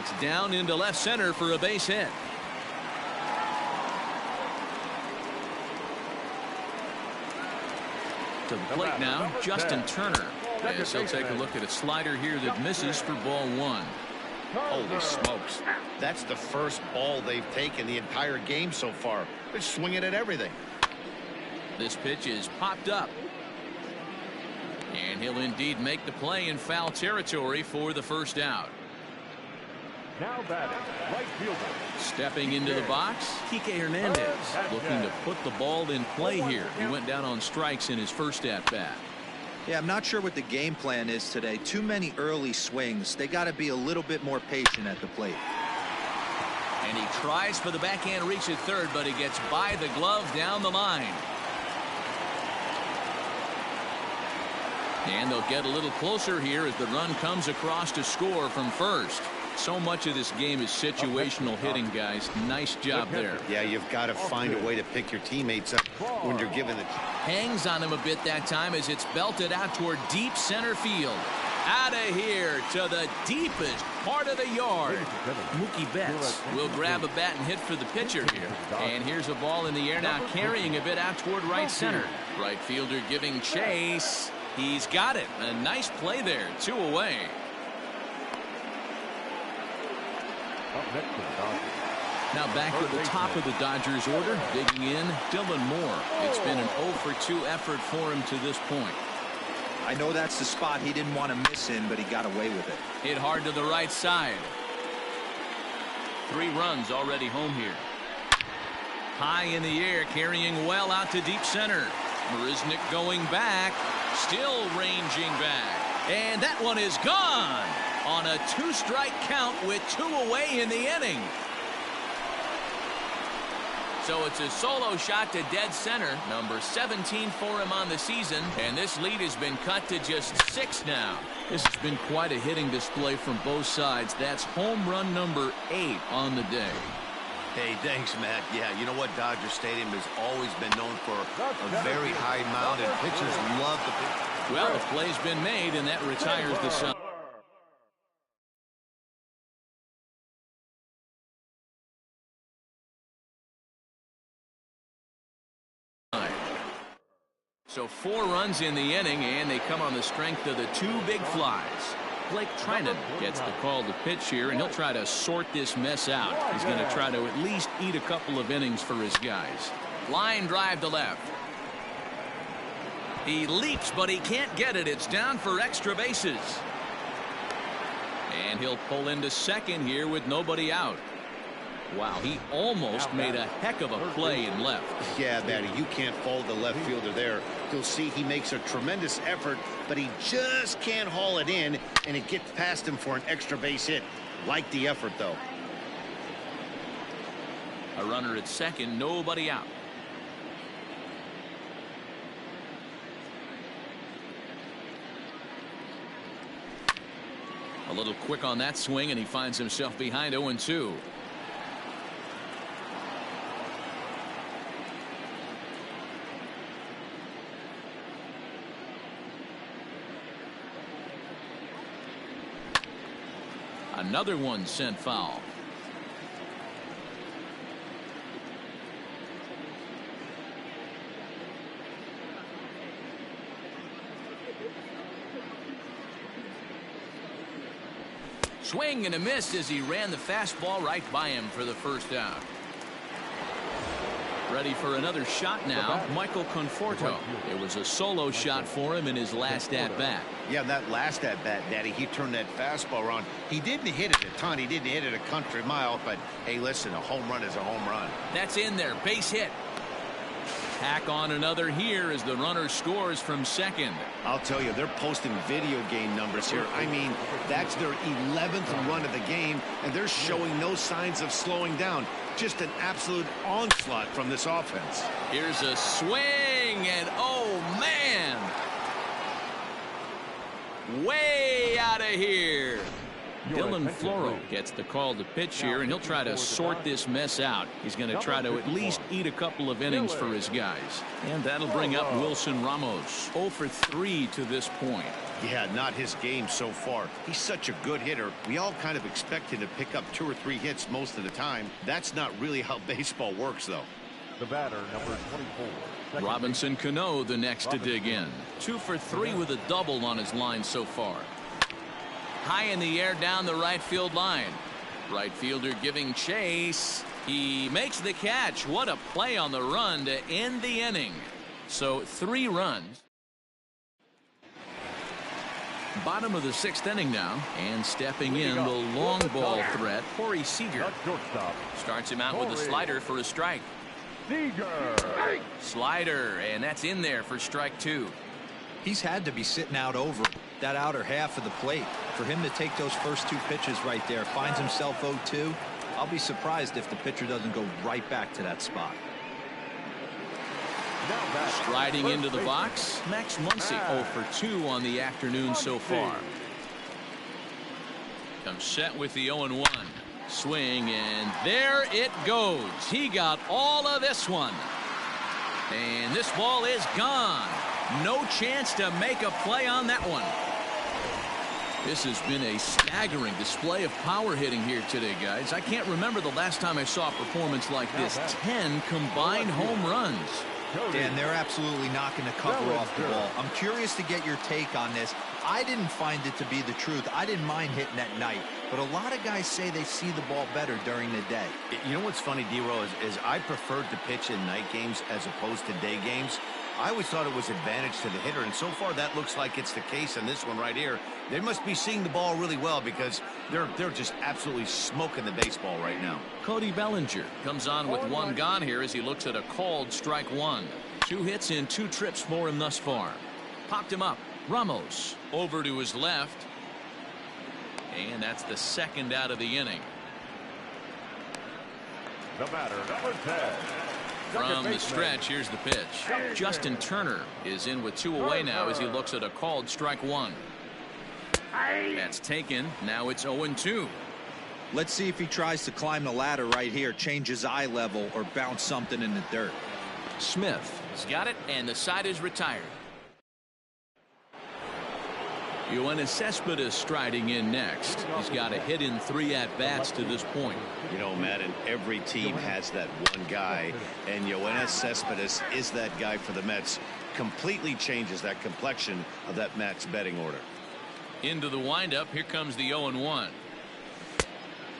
That's down into left center for a base hit. To the plate now, Justin Turner. As he'll take a look at a slider here that misses for ball one. Holy smokes. That's the first ball they've taken the entire game so far. They're swinging at everything. This pitch is popped up. And he'll indeed make the play in foul territory for the first out. Now batting, right fielder. Stepping into the box, Kike Hernandez looking to put the ball in play here. He went down on strikes in his first at-bat. Yeah, I'm not sure what the game plan is today. Too many early swings. They got to be a little bit more patient at the plate. And he tries for the backhand reach at third, but he gets by the glove down the line. And they'll get a little closer here as the run comes across to score from first. So much of this game is situational hitting, guys. Nice job there. Yeah, you've got to find a way to pick your teammates up when you're given the... Hangs on him a bit that time as it's belted out toward deep center field. Out of here to the deepest part of the yard. Mookie Betts will grab a bat and hit for the pitcher here. And here's a ball in the air now, carrying a bit out toward right center. Right fielder giving chase. He's got it. A nice play there. 2 away. Now back to the top of the Dodgers order, digging in, Dylan Moore. It's been an 0 for 2 effort for him to this point. I know that's the spot he didn't want to miss in, but he got away with it. Hit hard to the right side. 3 runs already home here. High in the air, carrying well out to deep center. Marisnick going back, still ranging back. And that one is gone on a 2-strike count with 2 away in the inning. So it's a solo shot to dead center, number 17 for him on the season, and this lead has been cut to just 6 now. This has been quite a hitting display from both sides. That's home run number 8 on the day. Hey, thanks, Matt. Yeah, you know what? Dodger Stadium has always been known for a very high mound, and pitchers love the pitch. Well, the play's been made, and that retires the side. So 4 runs in the inning, and they come on the strength of the 2 big flies. Blake Trinan gets the call to pitch here, and he'll try to sort this mess out. He's going to try to at least eat a couple of innings for his guys. Line drive to left. He leaps, but he can't get it. It's down for extra bases. And he'll pull into second here with nobody out. Wow, he almost made a heck of a play in left. Yeah, Matty, you can't fault the left fielder there. You'll see he makes a tremendous effort, but he just can't haul it in, and it gets past him for an extra base hit. Like the effort, though. A runner at second, nobody out. A little quick on that swing, and he finds himself behind 0-2. Another one sent foul. Swing and a miss as he ran the fastball right by him for the first out. Ready for another shot now, Michael Conforto. It was a solo shot for him in his last at-bat. Yeah, that last at-bat, Daddy, he turned that fastball around. He didn't hit it a ton. He didn't hit it a country mile, but, hey, listen, a home run is a home run. That's in there, base hit. Tack on another here as the runner scores from second. I'll tell you, they're posting video game numbers here. I mean, that's their 11th run of the game, and they're showing no signs of slowing down. Just an absolute onslaught from this offense. Here's a swing, and oh, man. Way out of here. Dylan Floro gets the call to pitch here, and he'll try to sort this mess out. He's going to try to at least eat a couple of innings for his guys. And that'll bring up Wilson Ramos. 0 for 3 to this point. Yeah, not his game so far. He's such a good hitter. We all kind of expect him to pick up 2 or 3 hits most of the time. That's not really how baseball works, though. The batter, number 24. Robinson Cano, the next to dig in. 2 for 3 with a double on his line so far. High in the air down the right field line. Right fielder giving chase. He makes the catch. What a play on the run to end the inning. So 3 runs. Bottom of the 6th inning now, and stepping in the long ball threat, Corey Seager. Starts him out with a slider for a strike. Slider, and that's in there for strike 2. He's had to be sitting out over that outer half of the plate. For him to take those first 2 pitches right there, finds himself 0-2. I'll be surprised if the pitcher doesn't go right back to that spot. Striding into the box, Max Muncy 0 for 2 on the afternoon so far. Comes set with the 0-1. Swing, and there it goes. He got all of this one. And this ball is gone. No chance to make a play on that one. This has been a staggering display of power hitting here today, guys. I can't remember the last time I saw a performance like this. 10 combined home runs. Dan, they're absolutely knocking the cover off the ball. I'm curious to get your take on this. I didn't find it to be the truth. I didn't mind hitting at night, but a lot of guys say they see the ball better during the day. You know what's funny, D-Row, is I preferred to pitch in night games as opposed to day games. I always thought it was advantage to the hitter, and so far that looks like it's the case in this one right here. They must be seeing the ball really well because they're just absolutely smoking the baseball right now. Cody Bellinger comes on with 1 gone here as he looks at a called strike 1. 2 hits in 2 trips for him thus far. Popped him up. Ramos over to his left. And that's the 2nd out of the inning. The batter, number 10. From the stretch, here's the pitch. Justin Turner is in with 2 away now as he looks at a called strike 1. That's taken. Now it's 0-2. Let's see if he tries to climb the ladder right here, change his eye level, or bounce something in the dirt. Smith has got it, and the side is retired. Yoenis Cespedes striding in next. He's got a hit in 3 at-bats to this point. You know, Madden, every team has that one guy, and Yoenis Cespedes is that guy for the Mets. Completely changes that complexion of that Mets betting order. Into the windup, here comes the 0-1.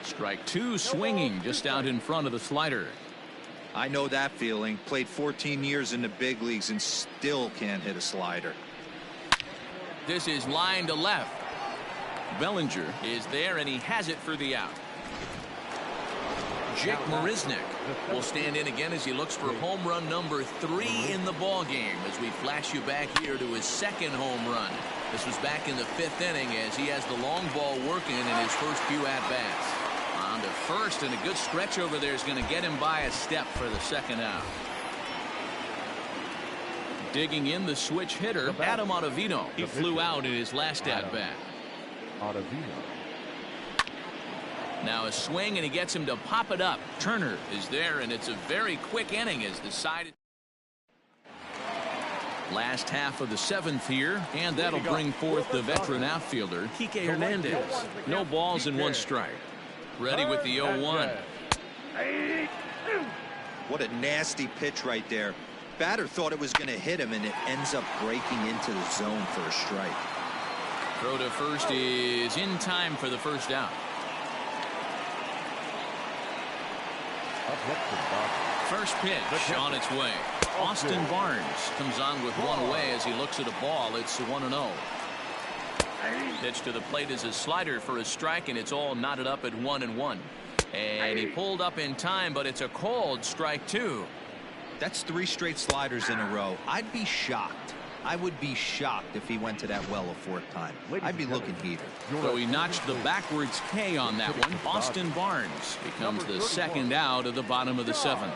Strike 2 swinging just out in front of the slider. I know that feeling. Played 14 years in the big leagues and still can't hit a slider. This is line to left. Bellinger is there, and he has it for the out. Jake Marisnick will stand in again as he looks for home run number 3 in the ball game as we flash you back here to his 2nd home run. This was back in the 5th inning as he has the long ball working in his first few at-bats. On to first, and a good stretch over there is going to get him by a step for the 2nd out. Digging in the switch hitter, Adam Ottavino. He flew out in his last at-bat. Now a swing, and he gets him to pop it up. Turner is there, and it's a very quick inning as decided. Last half of the 7th here, and that'll bring forth the veteran outfielder, Kike Hernandez. No balls and 1 strike. Ready with the 0-1. What a nasty pitch right there. Batter thought it was going to hit him, and it ends up breaking into the zone for a strike. Throw to first is in time for the 1st out. First pitch on its way. Austin Barnes comes on with 1 away as he looks at a ball. It's 1-0. Pitch to the plate is a slider for a strike, and it's all knotted up at 1-1. And he pulled up in time, but it's a called strike 2. That's 3 straight sliders in a row. I'd be shocked. I would be shocked if he went to that well a 4th time. I'd be looking heated. So he notched the backwards K on that one. Austin Barnes becomes the 2nd out of the bottom of the 7th.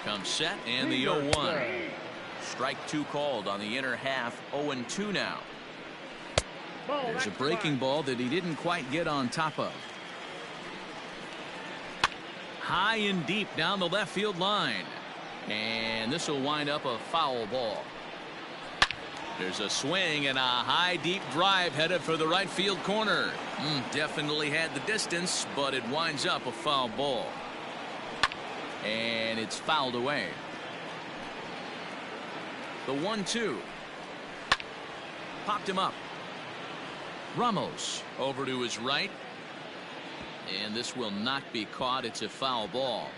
Comes set, and the 0-1. Strike 2 called on the inner half. 0-2 now. There's a breaking ball that he didn't quite get on top of. High and deep down the left field line. And this will wind up a foul ball. There's a swing and a high deep drive headed for the right field corner. Definitely had the distance, but it winds up a foul ball. And it's fouled away. The 1-2. Popped him up. Ramos over to his right. And this will not be caught. It's a foul ball.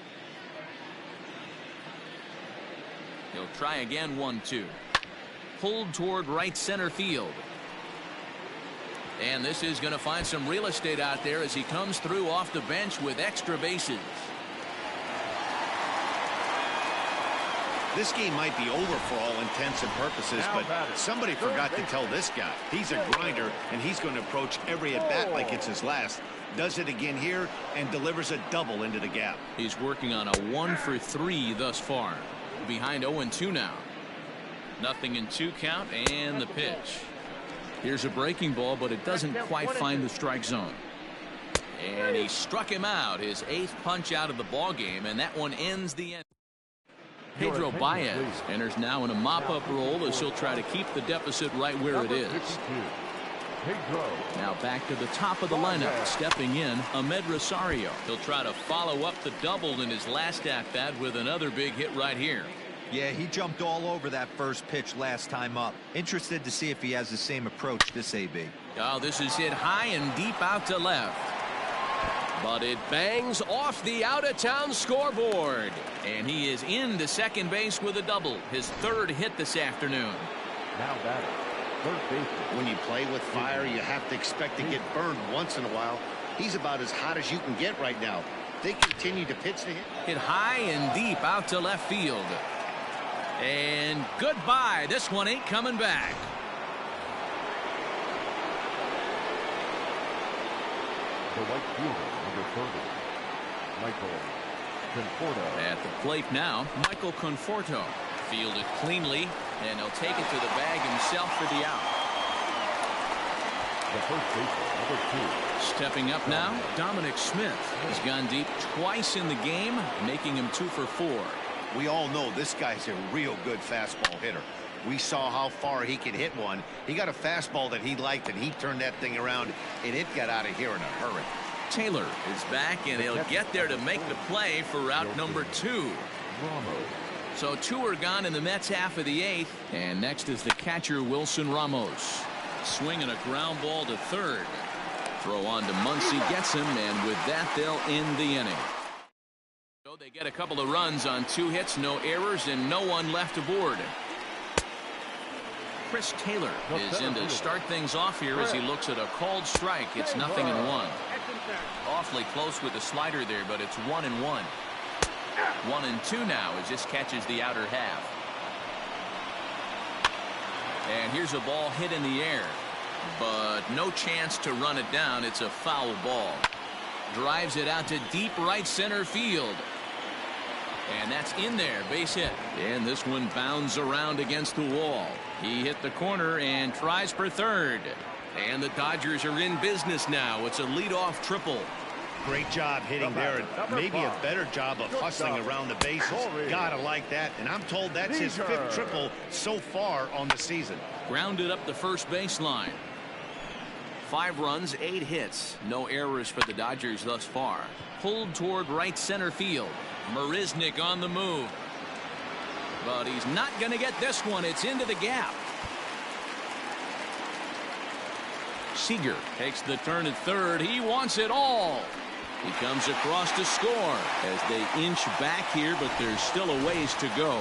He'll try again. 1-2. Pulled toward right center field. And this is going to find some real estate out there as he comes through off the bench with extra bases. This game might be over for all intents and purposes, but somebody forgot to tell this guy. He's a grinder, and he's going to approach every at-bat like it's his last. Does it again here and delivers a double into the gap. He's working on a 1-for-3 thus far. Behind 0-2 now. 0-2 count and the pitch. Here's a breaking ball, but it doesn't quite find the strike zone. And he struck him out. His 8th punch out of the ball game, and that one ends the end. Pedro Baez enters now in a mop-up role as he'll try to keep the deficit right where it is. Now back to the top of the lineup. Stepping in, Ahmed Rosario. He'll try to follow up the double in his last at-bat with another big hit right here. Yeah, he jumped all over that first pitch last time up. Interested to see if he has the same approach this AB. Oh, this is hit high and deep out to left. But it bangs off the out-of-town scoreboard. And he is into second base with a double. His 3rd hit this afternoon. Now batting, third base. When you play with fire, you have to expect to get burned once in a while. He's about as hot as you can get right now. They continue to pitch to him. Hit high and deep out to left field. And goodbye. This one ain't coming back. The right fielder, number 30, Michael Conforto. At the plate now, Michael Conforto. Fielded cleanly, and he'll take it to the bag himself for the out. The first baseman, number 2. Stepping up now, Dominic Smith. He's gone deep twice in the game, making him 2 for 4. We all know this guy's a real good fastball hitter. We saw how far he could hit one. He got a fastball that he liked, and he turned that thing around, and it got out of here in a hurry. Taylor is back, and he'll get there to make the play for route number 2. So 2 are gone in the Mets half of the 8th, and next is the catcher Wilson Ramos. Swinging a ground ball to third. Throw on to Muncy, gets him, and with that they'll end the inning. So they get a couple of runs on 2 hits, no errors, and no one left aboard. Chris Taylor is in to start things off here as he looks at a called strike. It's 0-1. Awfully close with the slider there, but it's 1-1. 1-2 now as this catches the outer half. And here's a ball hit in the air, but no chance to run it down. It's a foul ball. Drives it out to deep right center field. And that's in there, base hit. And this one bounds around against the wall. He hit the corner and tries for third. And the Dodgers are in business now. It's a leadoff triple. Great job hitting there, and maybe a better job of hustling around the bases. Gotta like that, and I'm told that's his 5th triple so far on the season. Grounded up the first baseline. 5 runs, 8 hits. No errors for the Dodgers thus far. Pulled toward right center field. Marisnik on the move. But he's not going to get this one. It's into the gap. Seager takes the turn at third. He wants it all. He comes across to score as they inch back here, but there's still a ways to go.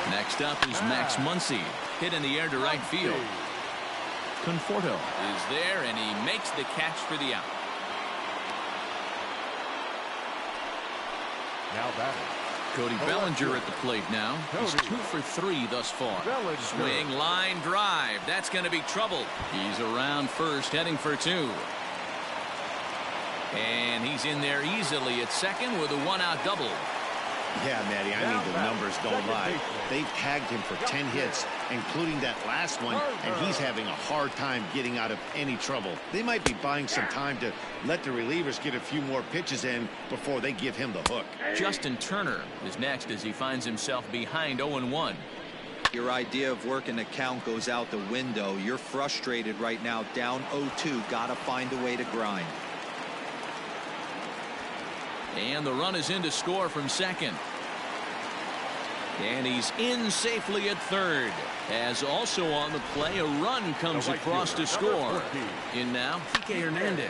Next up is Max Muncy. Hit in the air to right field. Conforto is there, and he makes the catch for the out. Now batting, Cody Bellinger at the plate now. He's 2 for 3 thus far. Swing, line, drive. That's going to be trouble. He's around first, heading for 2. And he's in there easily at second with a 1-out double. Yeah, Matty, I mean, the numbers don't lie. They've tagged him for 10 hits, including that last one, and he's having a hard time getting out of any trouble. They might be buying some time to let the relievers get a few more pitches in before they give him the hook. Justin Turner is next as he finds himself behind 0-1. Your idea of working the count goes out the window. You're frustrated right now, down 0-2. Got to find a way to grind. And the run is in to score from second. And he's in safely at third. As also on the play, a run comes across to score. In now, Kike Hernandez.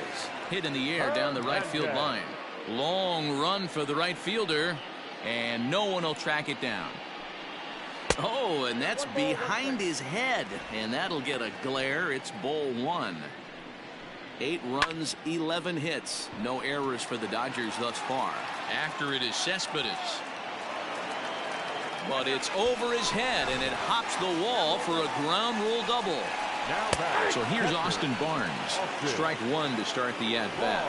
Hit in the air down the right field line. Long run for the right fielder. And no one will track it down. Oh, and that's behind his head. And that'll get a glare. It's ball one. 8 runs, 11 hits. No errors for the Dodgers thus far. After it is Cespedes. But it's over his head, and it hops the wall for a ground rule double. So here's Austin Barnes. Strike one to start the at-bat.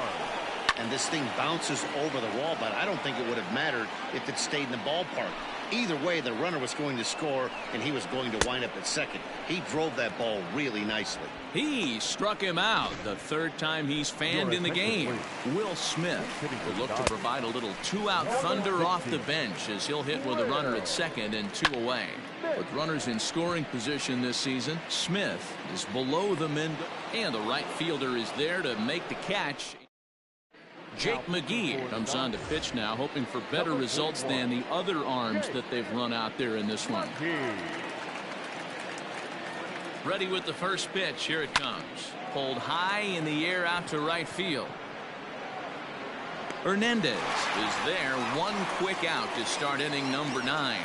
And this thing bounces over the wall, but I don't think it would have mattered if it stayed in the ballpark. Either way, the runner was going to score, and he was going to wind up at second. He drove that ball really nicely. He struck him out the third time he's fanned in the game. Will Smith will look to provide a little two-out thunder off the bench as he'll hit with a runner at second and 2 away. With runners in scoring position this season, Smith is below the mid, and the right fielder is there to make the catch. Jake McGee comes on to pitch now, hoping for better results than the other arms that they've run out there in this one. Ready with the first pitch. Here it comes. Pulled high in the air out to right field. Hernandez is there. One quick out to start inning number 9.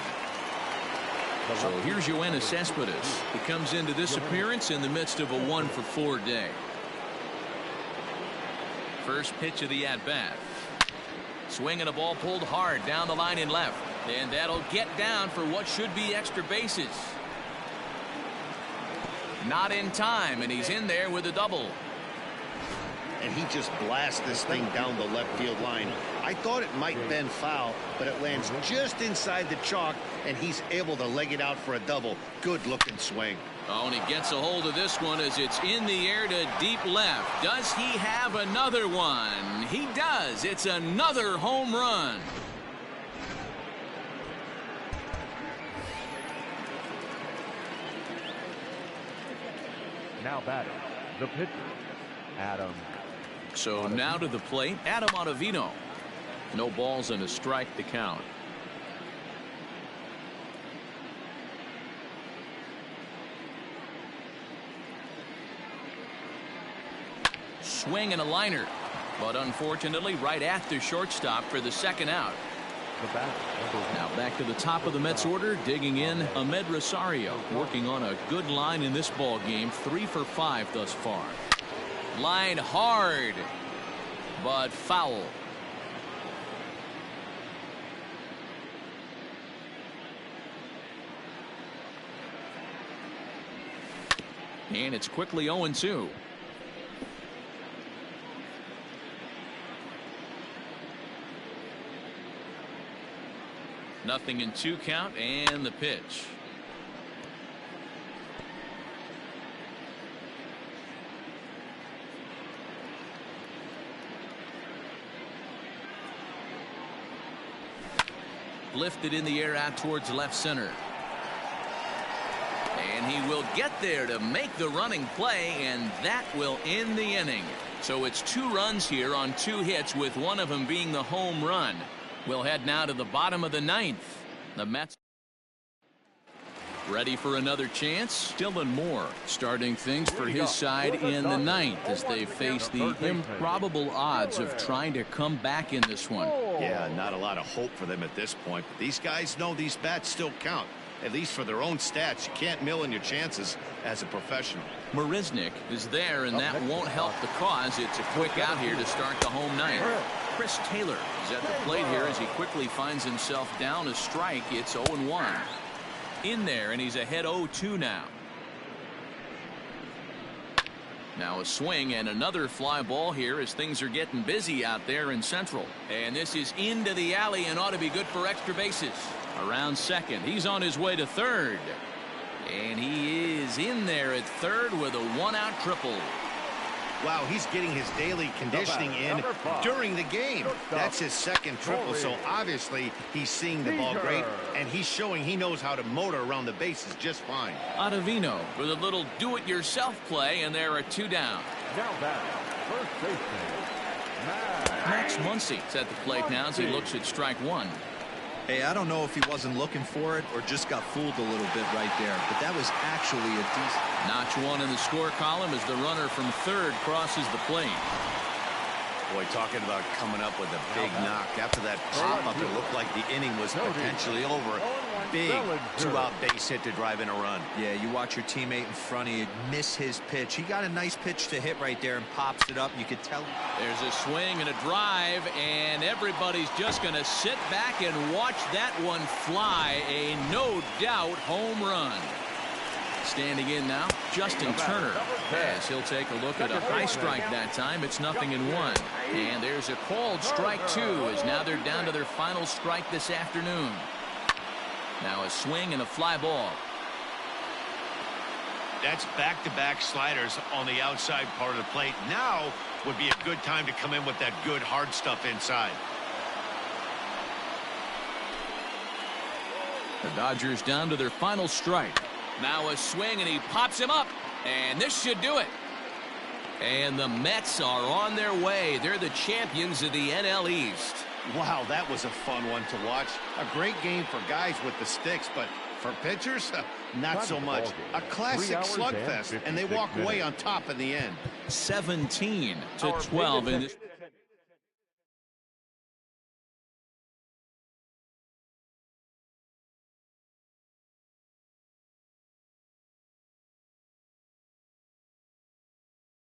So here's Yoenis Cespedes. He comes into this appearance in the midst of a 1-for-4 day. First pitch of the at-bat. Swinging a ball pulled hard down the line in left. And that'll get down for what should be extra bases. Not in time, and he's in there with a double. And he just blasts this thing down the left field line. I thought it might bend foul, but it lands just inside the chalk, and he's able to leg it out for a double. Good looking swing. Oh, and he gets a hold of this one as it's in the air to deep left. Does he have another one? He does. It's another home run. Now batting, the pitcher, Adam. So now to the plate, Adam Ottavino. No balls and a strike to count. Swing and a liner, but unfortunately right at the shortstop for the second out. Now back to the top of the Mets order, digging in Ahmed Rosario, working on a good line in this ball game. 3 for 5 thus far. Line hard, but foul. And it's quickly 0-2. Nothing in 2 count, and the pitch. Lifted in the air out towards left center. And he will get there to make the running play, and that will end the inning. So it's 2 runs here on 2 hits, with one of them being the home run. We'll head now to the bottom of the 9th. The Mets ready for another chance. Dylan Moore starting things for his side in the 9th as they face the improbable odds of trying to come back in this one. Yeah, not a lot of hope for them at this point. But these guys know these bats still count, at least for their own stats. You can't mill in your chances as a professional. Marisnick is there, and that won't help the cause. It's a quick out here to start the home 9th. Chris Taylor is at the plate here as he quickly finds himself down a strike. It's 0-1. In there, and he's ahead 0-2 now. Now a swing and another fly ball here as things are getting busy out there in Central. And this is into the alley and ought to be good for extra bases. Around second. He's on his way to third. And he is in there at third with a 1-out triple. Wow, he's getting his daily conditioning in during the game. That's his second triple, so obviously he's seeing the ball great, and he's showing he knows how to motor around the bases just fine. Ottavino with a little do-it-yourself play, and there are 2 down. Now back, first baseman, Max Muncy's at the plate now as he looks at strike 1. Hey, I don't know if he wasn't looking for it or just got fooled a little bit right there, but that was actually a decent. Notch 1 in the score column as the runner from third crosses the plate. Boy, talking about coming up with a big knock. After that pop-up, it looked like the inning was potentially over. Big 2-out base hit to drive in a run. Yeah, you watch your teammate in front of you miss his pitch. He got a nice pitch to hit right there and pops it up. You could tell. There's a swing and a drive, and everybody's just going to sit back and watch that one fly. A no-doubt home run. Standing in now, Justin Turner, as he'll take a look at a high strike that time. It's 0-1. And there's a called strike 2, as now they're down to their final strike this afternoon. Now a swing and a fly ball. That's back-to-back sliders on the outside part of the plate. Now would be a good time to come in with that good hard stuff inside. The Dodgers down to their final strike. Now a swing, and he pops him up, and this should do it. And the Mets are on their way. They're the champions of the NL East. Wow, that was a fun one to watch. A great game for guys with the sticks, but for pitchers, not so much. A classic slugfest, and they walk away on top in the end. 17-12 in this.